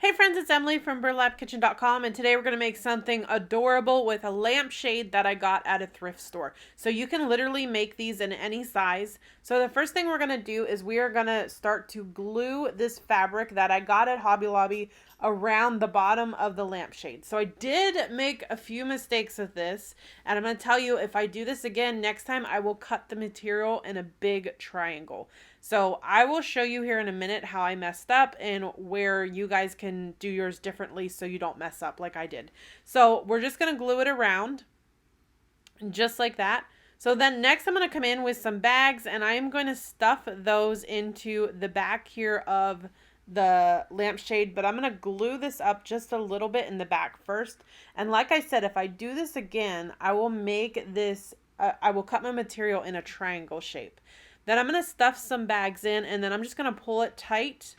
Hey friends, it's Emily from burlapkitchen.com, and today we're going to make something adorable with a lampshade that I got at a thrift store. So you can literally make these in any size. So the first thing we're going to do is we are going to start to glue this fabric that I got at Hobby Lobby around the bottom of the lampshade. So I did make a few mistakes with this, and I'm going to tell you, if I do this again next time, I will cut the material in a big triangle. So I will show you here in a minute how I messed up and where you guys can do yours differently so you don't mess up like I did. So we're just going to glue it around just like that. So then next I'm going to come in with some bags, and I am going to stuff those into the back here of the lampshade, but I'm going to glue this up just a little bit in the back first. And like I said, if I do this again, I will make this, I will cut my material in a triangle shape. Then I'm going to stuff some bags in, and then I'm just going to pull it tight,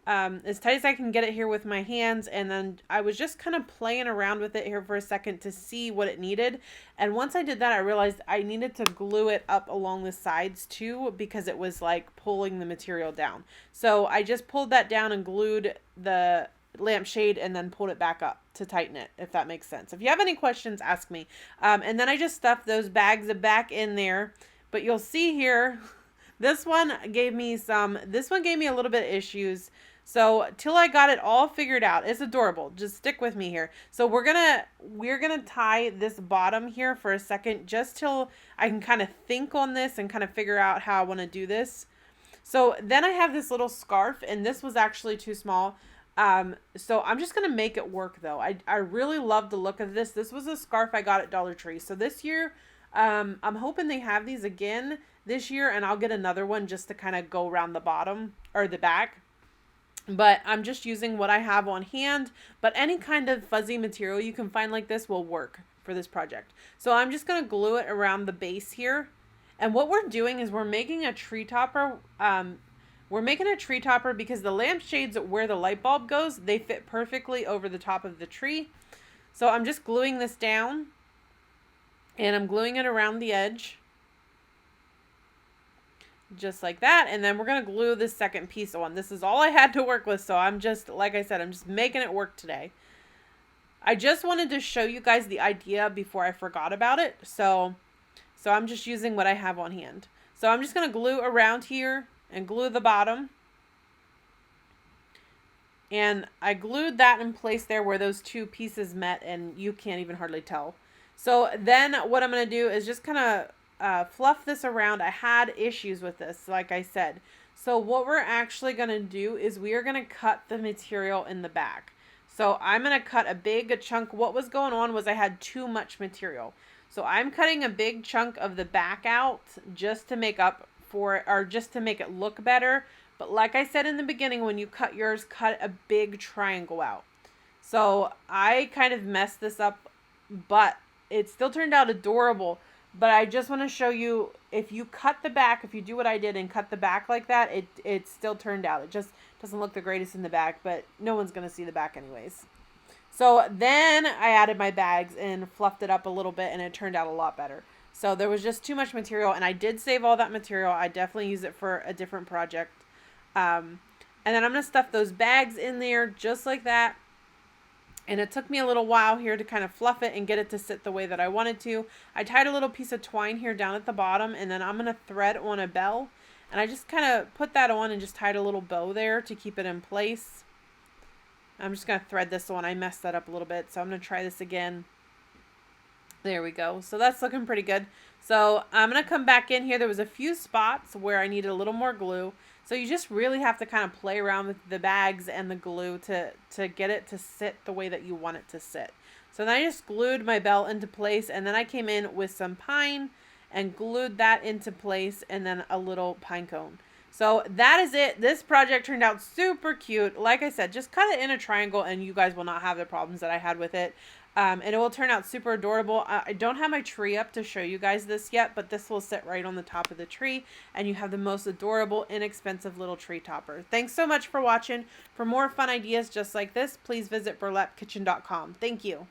as tight as I can get it here with my hands. And then I was just kind of playing around with it here for a second to see what it needed. And once I did that, I realized I needed to glue it up along the sides too, because it was like pulling the material down. So I just pulled that down and glued the lampshade and then pulled it back up to tighten it, if that makes sense. If you have any questions, ask me. And then I just stuffed those bags back in there. But you'll see here, this one gave me a little bit of issues. So till I got it all figured out, it's adorable. Just stick with me here. So we're gonna tie this bottom here for a second, just till I can kind of think on this and kind of figure out how I want to do this. So then I have this little scarf, and this was actually too small. So I'm just gonna make it work though. I really love the look of this. This was a scarf I got at Dollar Tree. So this year, I'm hoping they have these again this year, and I'll get another one just to kind of go around the bottom or the back. But I'm just using what I have on hand, but any kind of fuzzy material you can find like this will work for this project. So I'm just going to glue it around the base here. And what we're doing is we're making a tree topper. We're making a tree topper because the lampshades where the light bulb goes, they fit perfectly over the top of the tree. So I'm just gluing this down. And I'm gluing it around the edge. Just like that. And then we're going to glue this second piece on. This is all I had to work with. So I'm just, like I said, I'm just making it work today. I just wanted to show you guys the idea before I forgot about it. So I'm just using what I have on hand. So I'm just going to glue around here and glue the bottom. And I glued that in place there where those two pieces met, and you can't even hardly tell. So then what I'm going to do is just kind of fluff this around. I had issues with this, like I said. So what we're actually going to do is we are going to cut the material in the back. So I'm going to cut a big chunk. What was going on was I had too much material. So I'm cutting a big chunk of the back out just to make up for it, or just to make it look better. But like I said in the beginning, when you cut yours, cut a big triangle out. So I kind of messed this up, but it still turned out adorable. But I just want to show you, if you cut the back, if you do what I did and cut the back like that, it still turned out. It just doesn't look the greatest in the back, but no one's going to see the back anyways. So then I added my bags and fluffed it up a little bit, and it turned out a lot better. So there was just too much material, and I did save all that material. I definitely use it for a different project. And then I'm going to stuff those bags in there just like that. And it took me a little while here to kind of fluff it and get it to sit the way that I wanted to. I tied a little piece of twine here down at the bottom, and then I'm going to thread on a bell. And I just kind of put that on and just tied a little bow there to keep it in place. I'm just going to thread this on. I messed that up a little bit, so I'm going to try this again. There we go. So that's looking pretty good. So I'm going to come back in here. There was a few spots where I needed a little more glue. So you just really have to kind of play around with the bags and the glue to get it to sit the way that you want it to sit. So then I just glued my bell into place, and then I came in with some pine and glued that into place, and then a little pine cone. So that is it. This project turned out super cute. Like I said, just cut it in a triangle and you guys will not have the problems that I had with it. And it will turn out super adorable. I don't have my tree up to show you guys this yet, but this will sit right on the top of the tree, and you have the most adorable, inexpensive little tree topper. Thanks so much for watching. For more fun ideas just like this, please visit burlapkitchen.com. Thank you.